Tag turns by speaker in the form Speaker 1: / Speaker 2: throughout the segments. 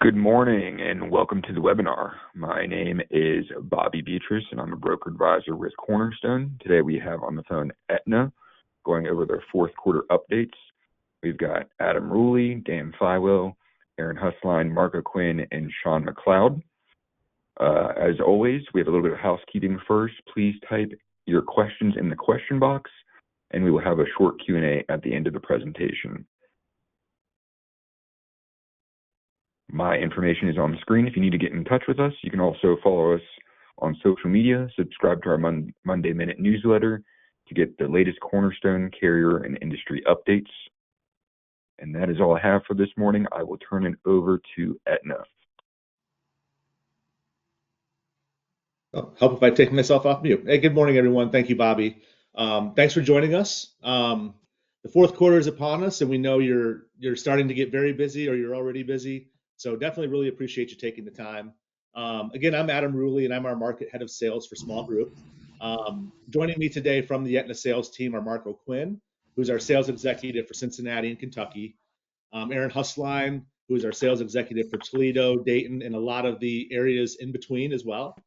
Speaker 1: Good morning and welcome to the webinar. My name is Bobby Beatrice and I'm a broker advisor with Cornerstone. Today we have on the phone Aetna going over their fourth quarter updates. We've got Adam Ruley, Dan Fywell, Aaron Husline, Marco Quinn, and Sean McLeod. As always, we have a little bit of housekeeping first. Please type your questions in the question box and we will have a short Q&A at the end of the presentation. My information is on the screen. If you need to get in touch with us, you can also follow us on social media, subscribe to our Monday Minute newsletter to get the latest Cornerstone, carrier, and industry updates. And that is all I have for this morning. I will turn it over to Aetna.
Speaker 2: Help if I take myself off mute. Hey, good morning, everyone. Thank you, Bobby. Thanks for joining us. The fourth quarter is upon us, and we know you're starting to get very busy or you're already busy. So definitely really appreciate you taking the time. Again, I'm Adam Ruley, and I'm our market head of sales for small group. Joining me today from the Aetna sales team are Marco Quinn, who's our sales executive for Cincinnati and Kentucky, Aaron Husline, who's our sales executive for Toledo, Dayton, and a lot of the areas in between as well,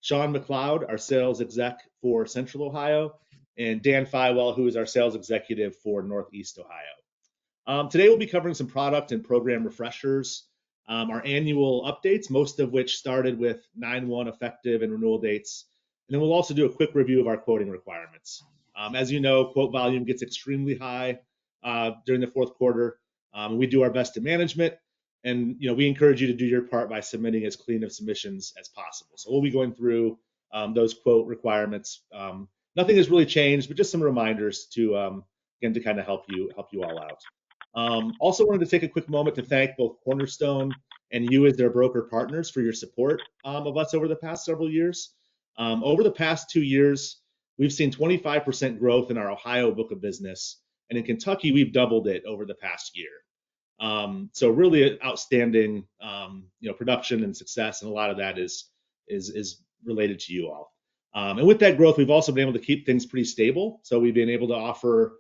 Speaker 2: Sean McLeod, our sales exec for Central Ohio, and Dan Fywell, who is our sales executive for Northeast Ohio. Today we'll be covering some product and program refreshers, our annual updates, most of which started with 9/1 effective and renewal dates. And then we'll also do a quick review of our quoting requirements. As you know, quote volume gets extremely high during the fourth quarter. We do our best to management, and we encourage you to do your part by submitting as clean of submissions as possible. So we'll be going through those quote requirements. Nothing has really changed, but just some reminders to again to kind of help you all out. Also wanted to take a quick moment to thank both Cornerstone and you as their broker partners for your support of us over the past several years. Over the past 2 years, we've seen 25% growth in our Ohio book of business, and in Kentucky, we've doubled it over the past year. So really outstanding, production and success, and a lot of that is related to you all. And with that growth, we've also been able to keep things pretty stable. So we've been able to offer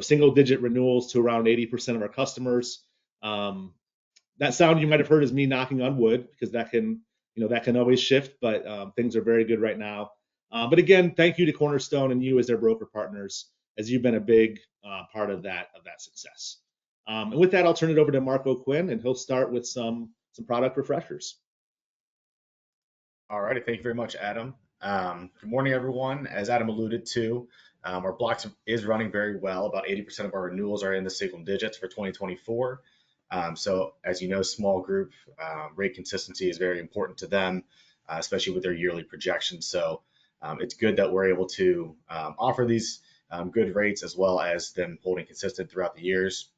Speaker 2: single-digit renewals to around 80% of our customers. That sound you might have heard is me knocking on wood, because that can always shift, but things are very good right now. But again, thank you to Cornerstone and you as their broker partners, as you've been a big part of that success. And with that, I'll turn it over to Marco Quinn, and he'll start with some product refreshers.
Speaker 3: All righty, thank you very much, Adam. Good morning, everyone. As Adam alluded to, our blocks is running very well. About 80% of our renewals are in the single digits for 2024. So as you know, small group rate consistency is very important to them, especially with their yearly projections. So it's good that we're able to offer these good rates, as well as them holding consistent throughout the years.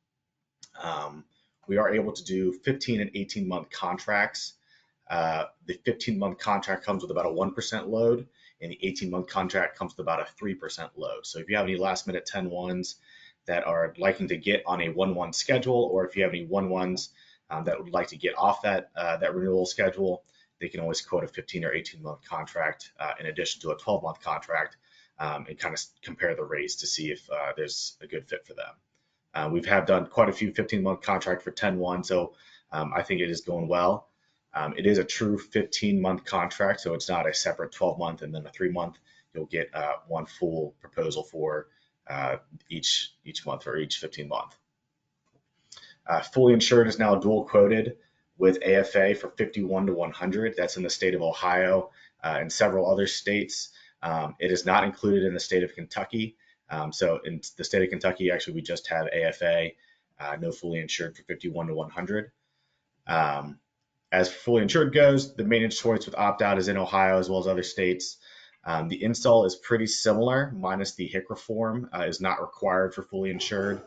Speaker 3: We are able to do 15 and 18-month contracts. The 15-month contract comes with about a 1% load, and the 18-month contract comes with about a 3% load. So if you have any last-minute 10-1s that are liking to get on a 1/1 schedule, or if you have any 1/1s that would like to get off that renewal schedule, they can always quote a 15 or 18-month contract in addition to a 12-month contract, and kind of compare the rates to see if there's a good fit for them. We have done quite a few 15-month contracts for 10/1, so I think it is going well. It is a true 15-month contract, so it's not a separate 12-month and then a 3-month. You'll get one full proposal for each month, or each 15-month. Fully insured is now dual quoted with AFA for 51 to 100. That's in the state of Ohio and several other states. It is not included in the state of Kentucky. So in the state of Kentucky, actually, we just have AFA, no fully insured for 51 to 100. As fully insured goes, the maintenance choice with opt-out is in Ohio as well as other states. The install is pretty similar, minus the HIC reform is not required for fully insured.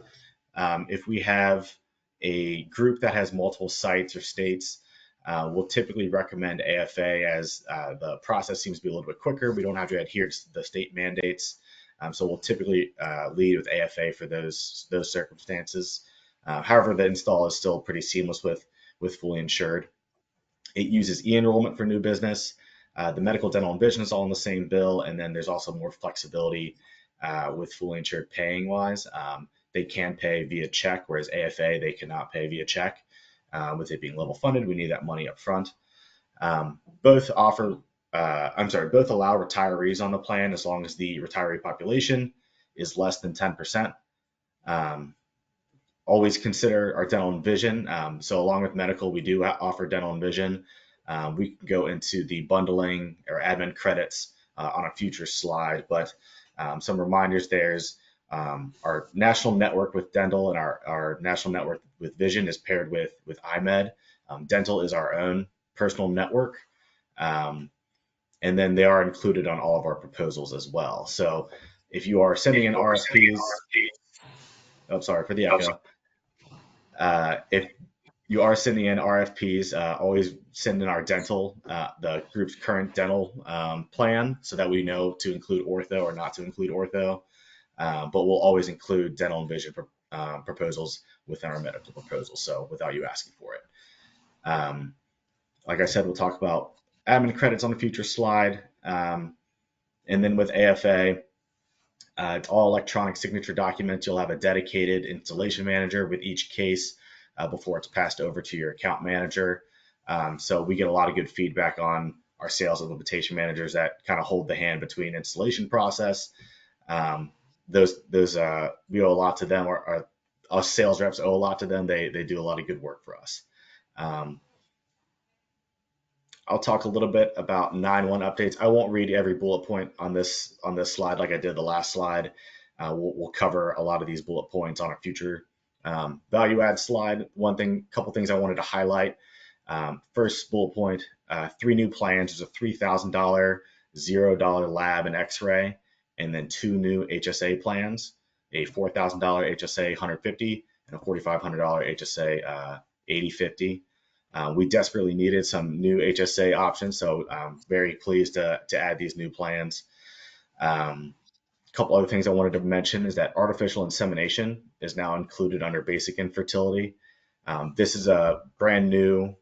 Speaker 3: If we have a group that has multiple sites or states, we'll typically recommend AFA, as the process seems to be a little bit quicker. We don't have to adhere to the state mandates. So we'll typically lead with AFA for those circumstances. However, the install is still pretty seamless with fully insured. It uses e-enrollment for new business. The medical, dental, and vision is all in the same bill, and then there's also more flexibility with fully insured paying wise. They can pay via check, whereas AFA, they cannot pay via check. With it being level funded, we need that money up front. Both allow retirees on the plan as long as the retiree population is less than 10%. Always consider our dental and vision. So along with medical, we do offer dental and vision. We can go into the bundling or admin credits on a future slide, but some reminders, there's our national network with dental and our national network with vision is paired with iMed. Dental is our own personal network. And then they are included on all of our proposals as well. So if you are sending in RFPs, oh, sorry for the echo. If you are sending in RFPs, always send in our dental, the group's current dental plan, so that we know to include ortho or not to include ortho. But we'll always include dental and vision proposals within our medical proposals, so without you asking for it. Like I said, we'll talk about admin credits on a future slide. And then with AFA, it's all electronic signature documents. You'll have a dedicated installation manager with each case before it's passed over to your account manager. So we get a lot of good feedback on our sales and implementation managers that kind of hold the hand between installation process. We owe a lot to them, or us sales reps owe a lot to them. They do a lot of good work for us. I'll talk a little bit about 9-1 updates. I won't read every bullet point on this slide like I did the last slide. We'll cover a lot of these bullet points on a future value add slide. Couple things I wanted to highlight. First bullet point, 3 new plans. There's a $3,000 $0 lab and x-ray, and then 2 new HSA plans, a $4,000 HSA 150 and a $4,500 HSA 8050. We desperately needed some new HSA options, so I'm very pleased to add these new plans. A couple other things I wanted to mention is that artificial insemination is now included under basic infertility. This is a brand new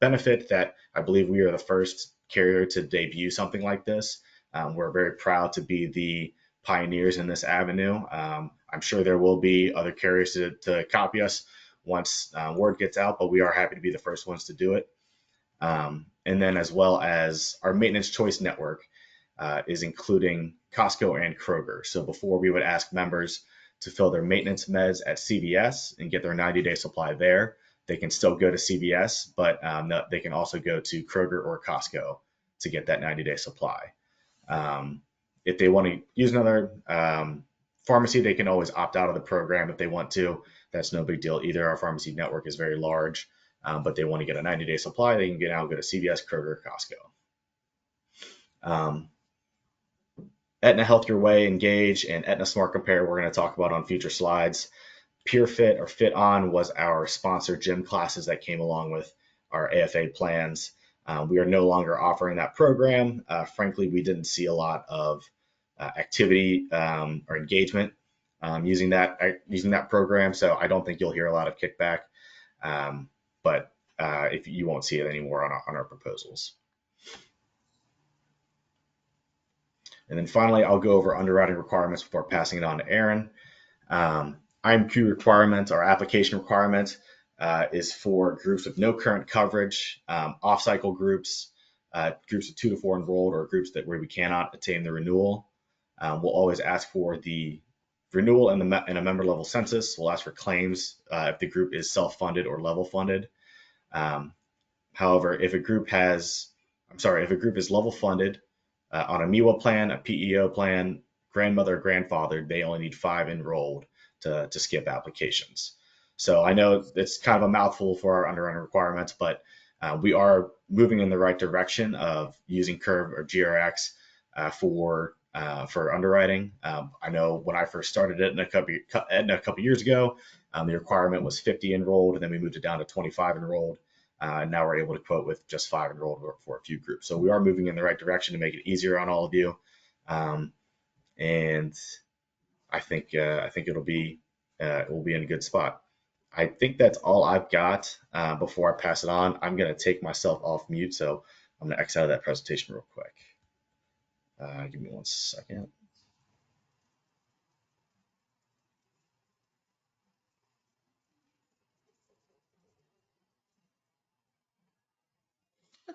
Speaker 3: benefit that I believe we are the first carrier to debut something like this. We're very proud to be the pioneers in this avenue. I'm sure there will be other carriers to copy us once word gets out, but we are happy to be the first ones to do it. And then as well as our maintenance choice network is including Costco and Kroger. So before we would ask members to fill their maintenance meds at CVS and get their 90-day supply there, they can still go to CVS, but they can also go to Kroger or Costco to get that 90-day supply. If they want to use another pharmacy, they can always opt out of the program if they want to. That's no big deal either. Our pharmacy network is very large, but they want to get a 90-day supply, they can now go to CVS, Kroger, Costco. Aetna Health Your Way, Engage, and Aetna Smart Compare we're going to talk about on future slides. Pure Fit or Fit On was our sponsored gym classes that came along with our AFA plans. We are no longer offering that program. Frankly, we didn't see a lot of activity or engagement using that program, so I don't think you'll hear a lot of kickback. But if you won't see it anymore on our proposals. And then finally, I'll go over underwriting requirements before passing it on to Aaron. IMQ requirements, or application requirements, is for groups with no current coverage, off-cycle groups, groups of 2 to 4 enrolled, or groups where we cannot attain the renewal. We'll always ask for the renewal and a member level census. We'll ask for claims if the group is self-funded or level funded. However, if a group is level funded on a MEWA plan, a PEO plan, grandmother or grandfather, they only need 5 enrolled to skip applications. So I know it's kind of a mouthful for our underwriting requirements, but we are moving in the right direction of using Curve or GRX for underwriting. I know when I first started Aetna a couple years ago, the requirement was 50 enrolled, and then we moved it down to 25 enrolled. And now we're able to quote with just 5 enrolled for a few groups. So we are moving in the right direction to make it easier on all of you. And I think it will be in a good spot. I think that's all I've got before I pass it on. I'm going to take myself off mute, so I'm going to X out of that presentation real quick. Give me 1 second.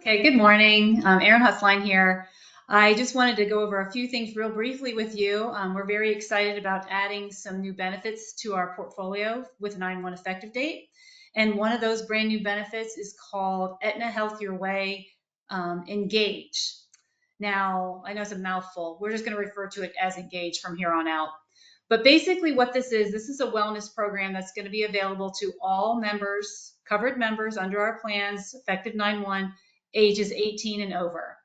Speaker 4: Okay, good morning. Erin Hussline here. I just wanted to go over a few things real briefly with you. We're very excited about adding some new benefits to our portfolio with 9/1 effective date. And one of those brand new benefits is called Aetna Health Your Way Engage. Now, I know it's a mouthful. We're just going to refer to it as Engage from here on out. But basically what this is a wellness program that's going to be available to all members, covered members under our plans, effective 9/1, ages 18 and over.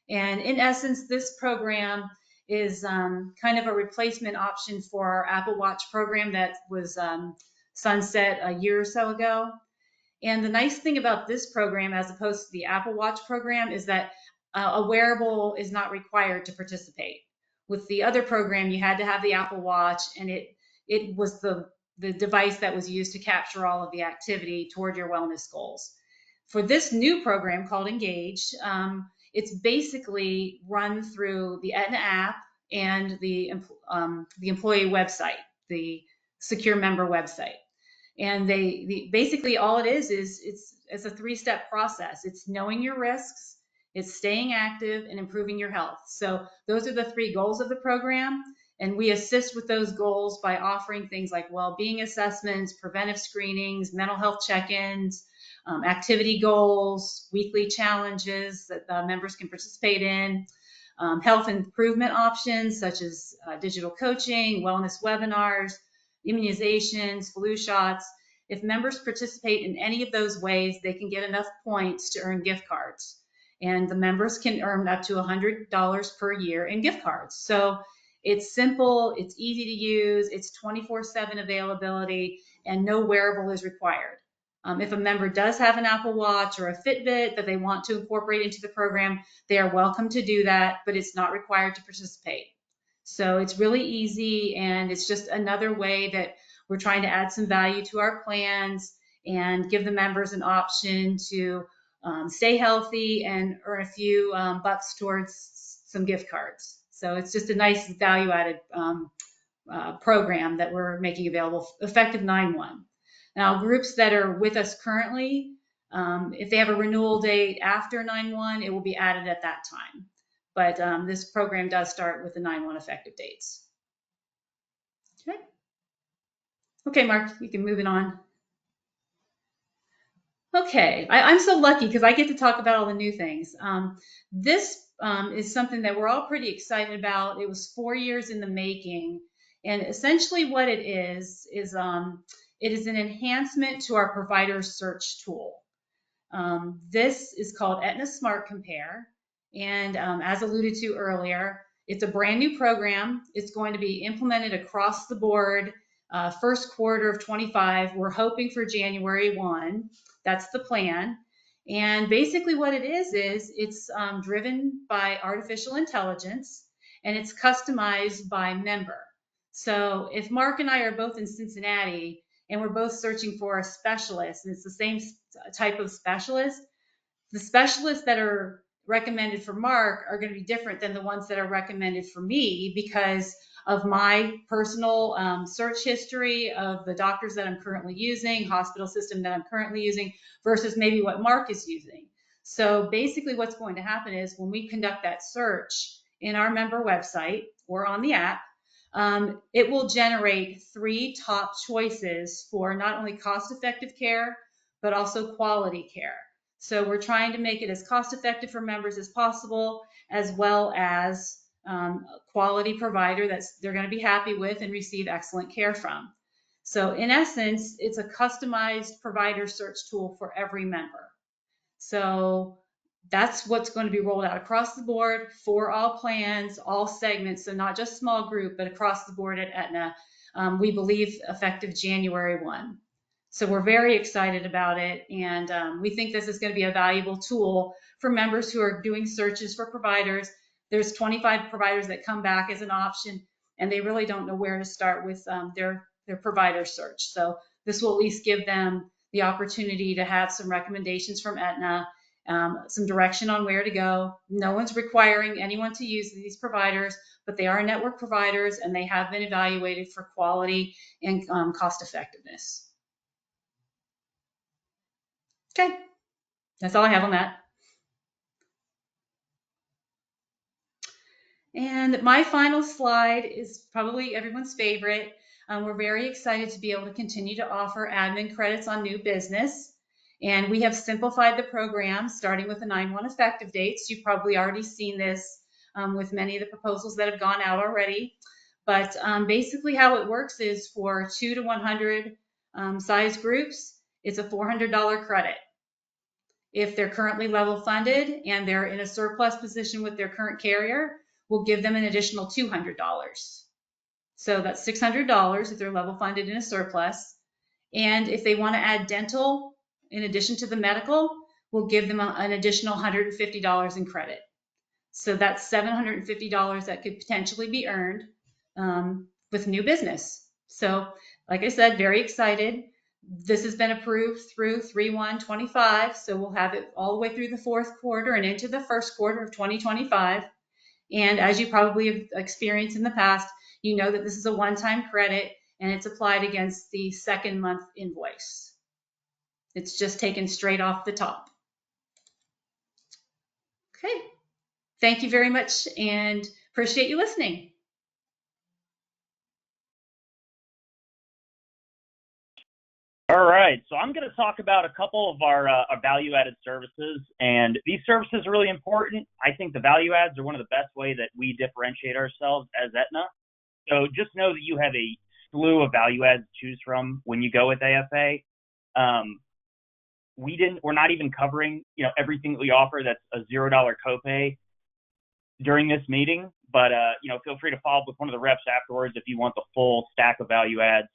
Speaker 4: And in essence, this program is kind of a replacement option for our Apple Watch program that was sunset a year or so ago. And the nice thing about this program, as opposed to the Apple Watch program, is that a wearable is not required to participate. With the other program, you had to have the Apple Watch, and it was the device that was used to capture all of the activity toward your wellness goals. For this new program called Engage, it's basically run through the Aetna app and the employee website, the secure member website. And basically all it is it's a three-step process. It's knowing your risks, it's staying active, and improving your health. So those are the three goals of the program. And we assist with those goals by offering things like well-being assessments, preventive screenings, mental health check-ins, activity goals, weekly challenges that members can participate in, health improvement options such as digital coaching, wellness webinars, immunizations, flu shots. If members participate in any of those ways, they can get enough points to earn gift cards. And the members can earn up to $100 per year in gift cards. So it's simple, it's easy to use, it's 24/7 availability, and no wearable is required. If a member does have an Apple Watch or a Fitbit that they want to incorporate into the program, they are welcome to do that, but it's not required to participate. So it's really easy, and it's just another way that we're trying to add some value to our plans and give the members an option to stay healthy and earn a few bucks towards some gift cards. So it's just a nice value-added program that we're making available effective 9/1. Now, groups that are with us currently, if they have a renewal date after 9/1, it will be added at that time. But this program does start with the 9/1 effective dates. Okay. Okay, Mark, you can move it on. Okay, I'm so lucky because I get to talk about all the new things. This is something that we're all pretty excited about. It was 4 years in the making, and essentially what it is it is an enhancement to our provider search tool. This is called Aetna Smart Compare, and as alluded to earlier, it's a brand new program. It's going to be implemented across the board first quarter of 25. We're hoping for January 1. That's the plan. And basically what it is it's driven by artificial intelligence, and it's customized by member. So if Mark and I are both in Cincinnati and we're both searching for a specialist, and it's the same type of specialist, the specialists that are recommended for Mark are going to be different than the ones that are recommended for me because of my personal search history of the doctors that I'm currently using, hospital system that I'm currently using, versus maybe what Mark is using. So basically what's going to happen is when we conduct that search in our member website or on the app, it will generate 3 top choices for not only cost-effective care, but also quality care. So we're trying to make it as cost-effective for members as possible, as well as quality provider that they're going to be happy with and receive excellent care from. So in essence, it's a customized provider search tool for every member. So that's what's going to be rolled out across the board for all plans, all segments, so not just small group, but across the board at Aetna. We believe effective January 1. So we're very excited about it, and we think this is going to be a valuable tool for members who are doing searches for providers. There's 25 providers that come back as an option, and they really don't know where to start with their provider search. So this will at least give them the opportunity to have some recommendations from Aetna, some direction on where to go. No one's requiring anyone to use these providers, but they are network providers, and they have been evaluated for quality and cost effectiveness. Okay, that's all I have on that. And my final slide is probably everyone's favorite. We're very excited to be able to continue to offer admin credits on new business. And we have simplified the program starting with the 9/1 effective dates. You've probably already seen this with many of the proposals that have gone out already. But basically how it works is for 2 to 100 size groups, it's a $400 credit. If they're currently level funded and they're in a surplus position with their current carrier, we'll give them an additional $200. So that's $600 if they're level funded in a surplus. And if they want to add dental in addition to the medical, we'll give them an additional $150 in credit. So that's $750 that could potentially be earned with new business. So like I said, very excited. This has been approved through 3/1/25, so we'll have it all the way through the fourth quarter and into the first quarter of 2025. And as you probably have experienced in the past, you know that this is a one-time credit and it's applied against the second month invoice. It's just taken straight off the top. Okay, thank you very much and appreciate you listening.
Speaker 5: All right, so I'm going to talk about a couple of our value-added services, and these services are really important. I think the value adds are one of the best way that we differentiate ourselves as Aetna. So just know that you have a slew of value adds to choose from when you go with AFA. We're not even covering everything that we offer that's a $0 copay during this meeting, but feel free to follow up with one of the reps afterwards if you want the full stack of value adds.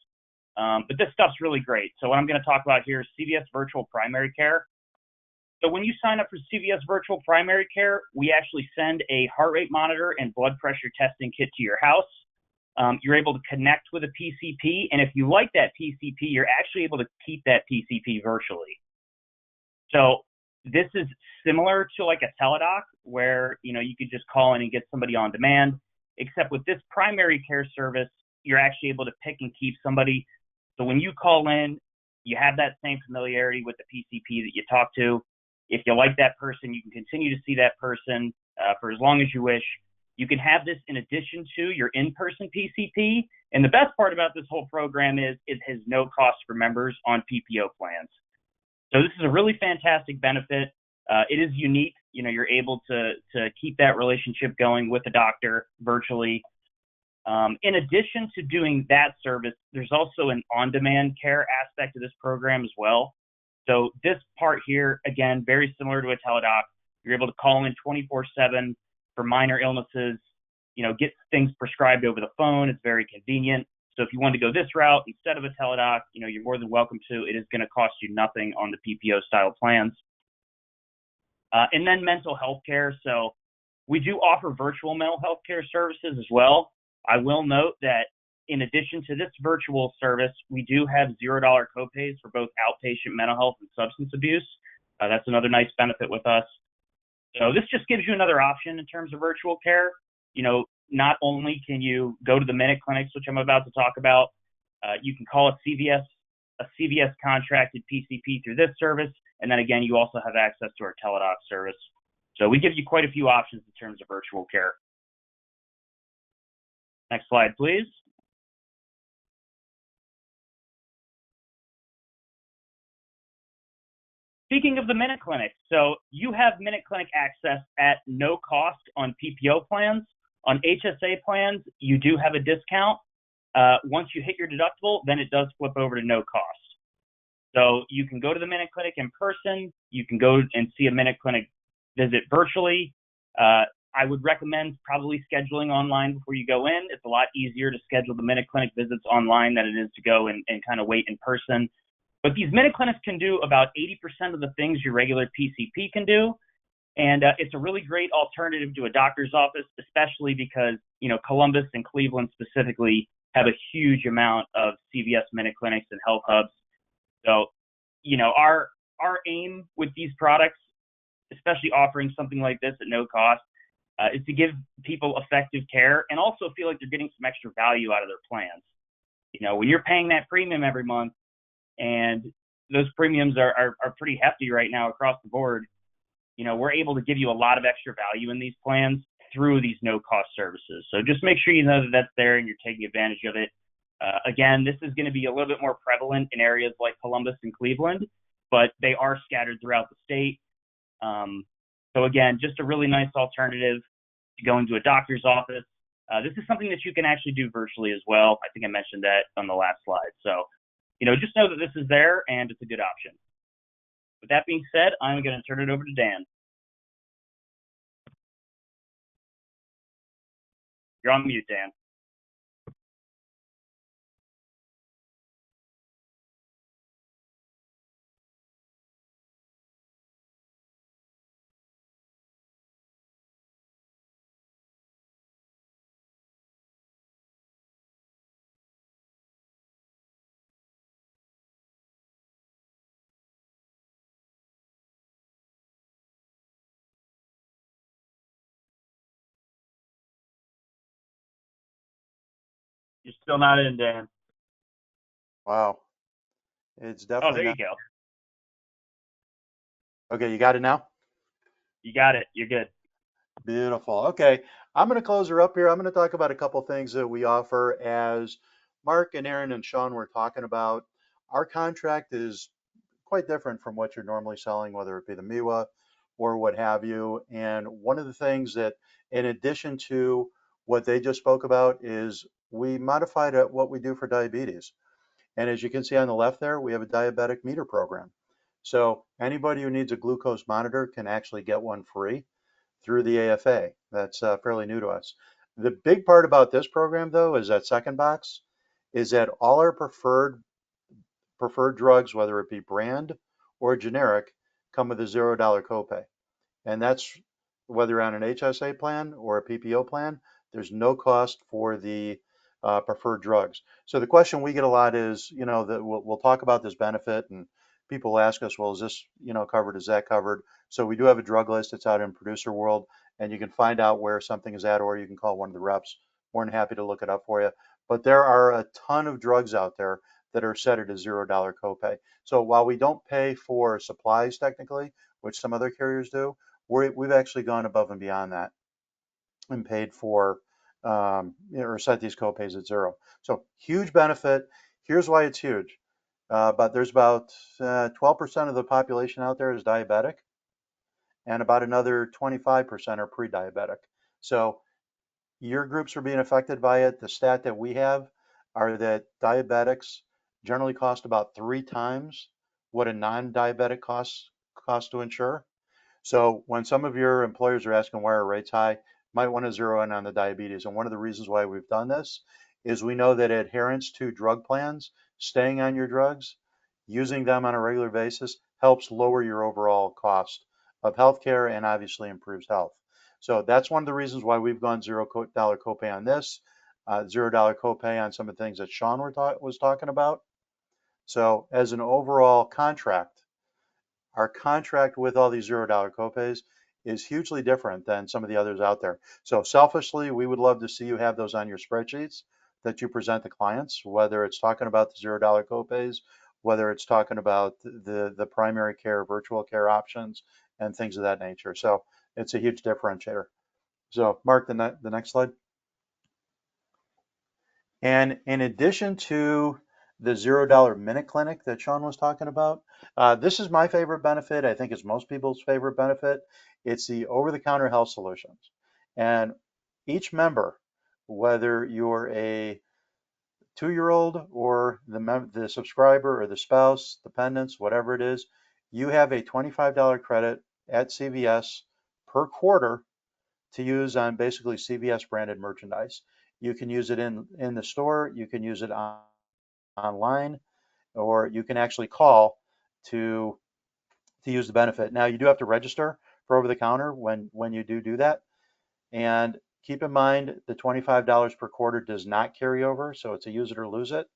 Speaker 5: But this stuff's really great. So what I'm going to talk about here is CVS Virtual Primary Care. So when you sign up for CVS Virtual Primary Care, we actually send a heart rate monitor and blood pressure testing kit to your house. You're able to connect with a PCP, and if you like that PCP, you're actually able to keep that PCP virtually. So this is similar to like a teledoc where you could just call in and get somebody on demand, except with this primary care service, you're actually able to pick and keep somebody. So when you call in, you have that same familiarity with the PCP that you talk to. If you like that person, you can continue to see that person for as long as you wish. You can have this in addition to your in-person PCP. And the best part about this whole program is it has no cost for members on PPO plans. So this is a really fantastic benefit. It is unique. You're able to keep that relationship going with the doctor virtually. In addition to doing that service, there's also an on-demand care aspect of this program as well. So this part here, again, very similar to a teledoc. You're able to call in 24/7 for minor illnesses, get things prescribed over the phone. It's very convenient. So if you want to go this route instead of a teledoc, you're more than welcome to. It is going to cost you nothing on the PPO style plans. And then mental health care. So we do offer virtual mental health care services as well. I will note that in addition to this virtual service, we do have $0 copays for both outpatient mental health and substance abuse. That's another nice benefit with us. So this just gives you another option in terms of virtual care. Not only can you go to the Minute Clinics, which I'm about to talk about, you can call a CVS contracted PCP through this service. And then again, you also have access to our teledoc service. So we give you quite a few options in terms of virtual care. Next slide, please. Speaking of the Minute Clinic, so you have Minute Clinic access at no cost on PPO plans. On HSA plans, you do have a discount. Once you hit your deductible, then it does flip over to no cost. So you can go to the Minute Clinic in person. You can go and see a Minute Clinic visit virtually. I would recommend probably scheduling online before you go in. It's a lot easier to schedule the Minute Clinic visits online than it is to go and kind of wait in person. But these Minute Clinics can do about 80% of the things your regular PCP can do. And it's a really great alternative to a doctor's office, especially because, Columbus and Cleveland specifically have a huge amount of CVS Minute Clinics and health hubs. So, our aim with these products, especially offering something like this at no cost, is to give people effective care and also feel like they're getting some extra value out of their plans. When you're paying that premium every month, and those premiums are pretty hefty right now across the board, we're able to give you a lot of extra value in these plans through these no-cost services. So just make sure you know that that's there and you're taking advantage of it. Again, this is going to be a little bit more prevalent in areas like Columbus and Cleveland, but they are scattered throughout the state. So again, just a really nice alternative to going to a doctor's office. This is something that you can actually do virtually as well. I think I mentioned that on the last slide. So, just know that this is there and it's a good option. With that being said, I'm going to turn it over to Dan. You're on mute, Dan. You're still not in, Dan.
Speaker 6: Wow. It's
Speaker 5: Oh,
Speaker 6: definitely
Speaker 5: there you
Speaker 6: not.
Speaker 5: go.
Speaker 6: Okay, you got it now?
Speaker 5: You got it. You're good.
Speaker 6: Beautiful. Okay, I'm going to close her up here. I'm going to talk about a couple things that we offer. As Mark and Aaron and Sean were talking about, our contract is quite different from what you're normally selling, whether it be the MIWA or what have you. And one of the things that, in addition to what they just spoke about, is we modified what we do for diabetes. And as you can see on the left there, we have a diabetic meter program. So anybody who needs a glucose monitor can actually get one free through the AFA. That's fairly new to us. The big part about this program, though, is that second box, is that all our preferred drugs, whether it be brand or generic, come with a $0 copay. And that's whether you're on an HSA plan or a PPO plan, there's no cost for the preferred drugs. So the question we get a lot is, that we'll talk about this benefit, and people ask us, well, is this, covered? Is that covered? So we do have a drug list. It's out in Producer World, and you can find out where something is at, or you can call one of the reps. More than happy to look it up for you. But there are a ton of drugs out there that are set at a $0 copay. So while we don't pay for supplies technically, which some other carriers do, we've actually gone above and beyond that and paid for or set these copays at zero. So huge benefit. Here's why it's huge. But there's about 12% of the population out there is diabetic, and about another 25% are pre-diabetic. So your groups are being affected by it. The stat that we have are that diabetics generally cost about 3 times what a non-diabetic costs to insure. So when some of your employers are asking why are rates high, you might want to zero in on the diabetes. And one of the reasons why we've done this is we know that adherence to drug plans, staying on your drugs, using them on a regular basis, helps lower your overall cost of healthcare and obviously improves health. So that's one of the reasons why we've gone $0 copay on this, $0 copay on some of the things that Sean was talking about. So as an overall contract, our contract with all these $0 copays is hugely different than some of the others out there. So selfishly, we would love to see you have those on your spreadsheets that you present to clients, whether it's talking about the $0 copays, whether it's talking about the primary care, virtual care options, and things of that nature. So it's a huge differentiator. So Mark, the next slide. And in addition to the $0 minute clinic that Sean was talking about, this is my favorite benefit. I think it's most people's favorite benefit. It's the over-the-counter health solutions. And each member, whether you're a 2-year-old or the subscriber or the spouse, dependents, whatever it is, you have a $25 credit at CVS per quarter to use on basically CVS branded merchandise. You can use it in the store, you can use it online, or you can actually call to use the benefit. Now you do have to register for over the counter when you do that. And keep in mind the $25 per quarter does not carry over, so it's a use it or lose it.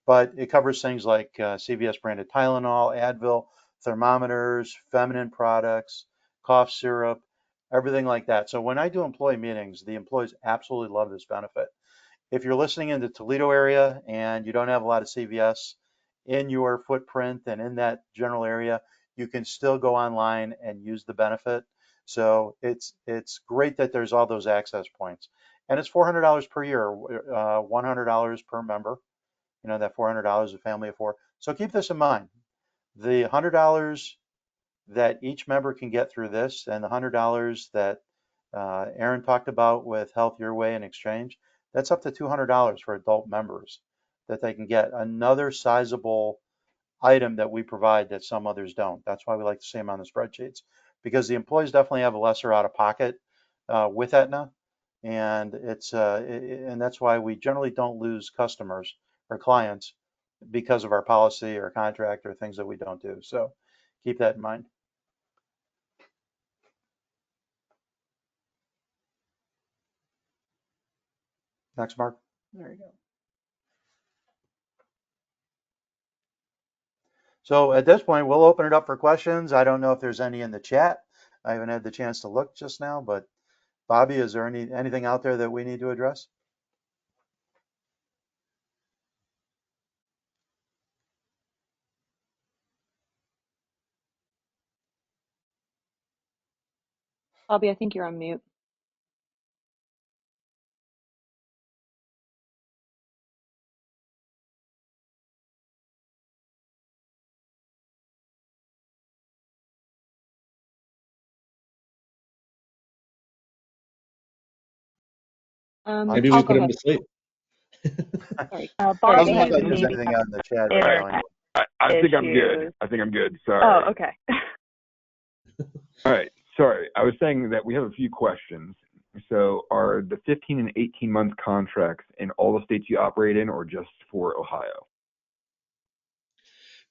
Speaker 6: But it covers things like CVS branded Tylenol, Advil, thermometers, feminine products, cough syrup, everything like that. So when I do employee meetings, the employees absolutely love this benefit. If you're listening in the Toledo area and you don't have a lot of CVS in your footprint and in that general area, you can still go online and use the benefit. So it's great that there's all those access points, and it's $400 per year, $100 per member. You know, that $400 a family of four. So keep this in mind: the $100 that each member can get through this, and the $100 that Aaron talked about with Health Your Way in exchange, that's up to $200 for adult members that they can get. Another sizable item that we provide that some others don't. That's why we like to see them on the spreadsheets, because the employees definitely have a lesser out of pocket with Aetna, and and that's why we generally don't lose customers or clients because of our policy or contract or things that we don't do. So keep that in mind. Next, Mark. There you go. So at this point, we'll open it up for questions. I don't know if there's any in the chat. I haven't had the chance to look just now, but Bobby, is there anything out there that we need to address?
Speaker 7: Bobby, I think you're on mute.
Speaker 2: Maybe we
Speaker 7: I'll
Speaker 2: put
Speaker 7: go
Speaker 2: him
Speaker 7: ahead.
Speaker 2: to sleep.
Speaker 7: Sorry. Sorry,
Speaker 6: Doesn't
Speaker 7: go
Speaker 6: look
Speaker 7: ahead.
Speaker 6: like there's anything out in the chat right now. Anyway.
Speaker 1: I think I'm good. I think I'm good. Sorry.
Speaker 7: Oh, okay.
Speaker 1: All right. Sorry. I was saying that we have a few questions. So are the 15 and 18 month contracts in all the states you operate in, or just for Ohio?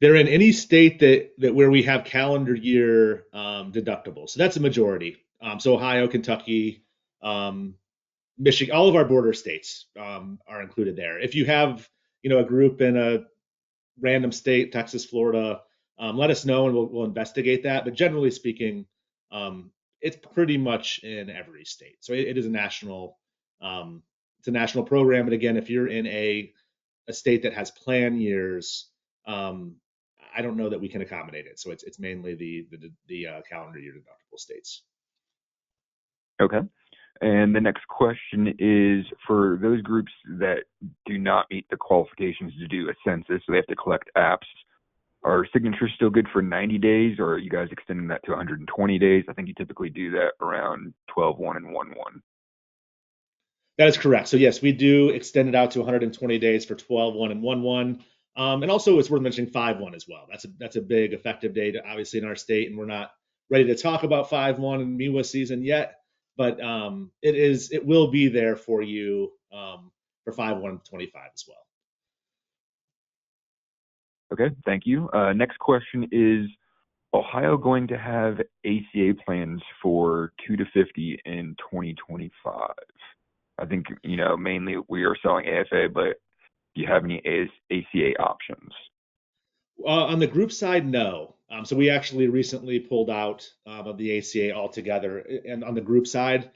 Speaker 2: They're in any state that where we have calendar year deductibles. So that's a majority. So Ohio, Kentucky, Michigan, all of our border states are included there. If you have, a group in a random state, Texas, Florida, let us know and we'll investigate that. But generally speaking, it's pretty much in every state. So it is a national, it's a national program. And again, if you're in a state that has plan years, I don't know that we can accommodate it. So it's mainly the calendar year deductible states.
Speaker 1: Okay. And the next question is for those groups that do not meet the qualifications to do a census, so they have to collect apps. Are signatures still good for 90 days, or are you guys extending that to 120 days? I think you typically do that around 12/1 and 1/1.
Speaker 2: That is correct. So yes, we do extend it out to 120 days for 12/1 and 1/1. And also it's worth mentioning 5/1 as well. That's a big effective date, obviously, in our state, and we're not ready to talk about 5/1 and MIWA season yet, but it will be there for you for 5/1/25 as well.
Speaker 1: Okay, thank you. Next question is Ohio going to have ACA plans for 2 to 50 in 2025? I think, mainly we are selling AFA, but do you have any ACA options?
Speaker 2: On the group side, no. So we actually recently pulled out of the ACA altogether. And on the group side,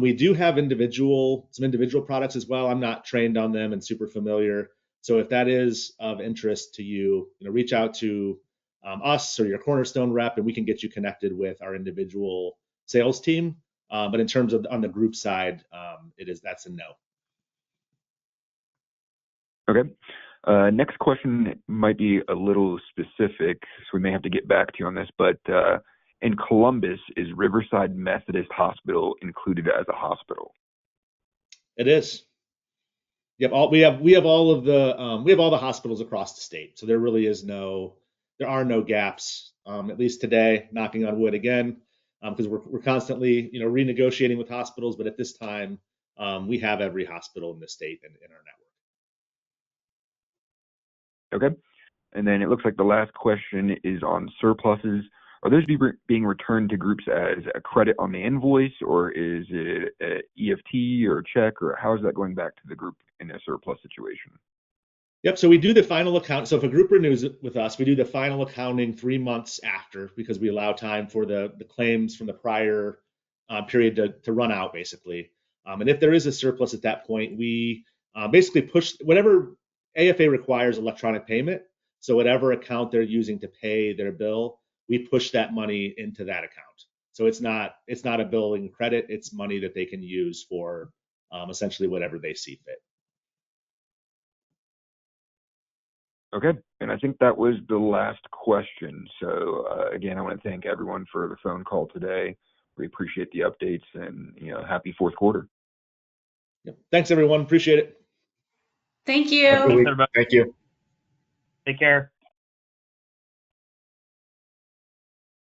Speaker 2: we do have some individual products as well. I'm not trained on them and super familiar. So if that is of interest to you, reach out to us or your Cornerstone rep, and we can get you connected with our individual sales team. But in terms of on the group side, that's a no.
Speaker 1: Okay. Next question might be a little specific, so we may have to get back to you on this, but in Columbus, is Riverside Methodist Hospital included as a hospital?
Speaker 2: It is. Yep. We have all the hospitals across the state, so there are no gaps, at least today, knocking on wood again, because we're constantly renegotiating with hospitals, but at this time we have every hospital in the state in our network.
Speaker 1: Okay. And then it looks like the last question is on surpluses. Are those being returned to groups as a credit on the invoice, or is it an EFT or a check, or how is that going back to the group in a surplus situation?
Speaker 2: Yep. So we do the final account. So if a group renews it with us, we do the final accounting 3 months after, because we allow time for the claims from the prior period to run out, basically. And if there is a surplus at that point, we basically push whatever AFA requires electronic payment. So whatever account they're using to pay their bill, we push that money into that account. So it's not a billing credit. It's money that they can use for essentially whatever they see fit.
Speaker 1: Okay, and I think that was the last question. So again, I want to thank everyone for the phone call today. We appreciate the updates, and happy fourth quarter.
Speaker 2: Yep. Thanks, everyone. Appreciate it.
Speaker 4: Thank
Speaker 3: Have a good
Speaker 4: you.
Speaker 3: week.
Speaker 5: everybody.
Speaker 3: Thank you.
Speaker 5: Take care.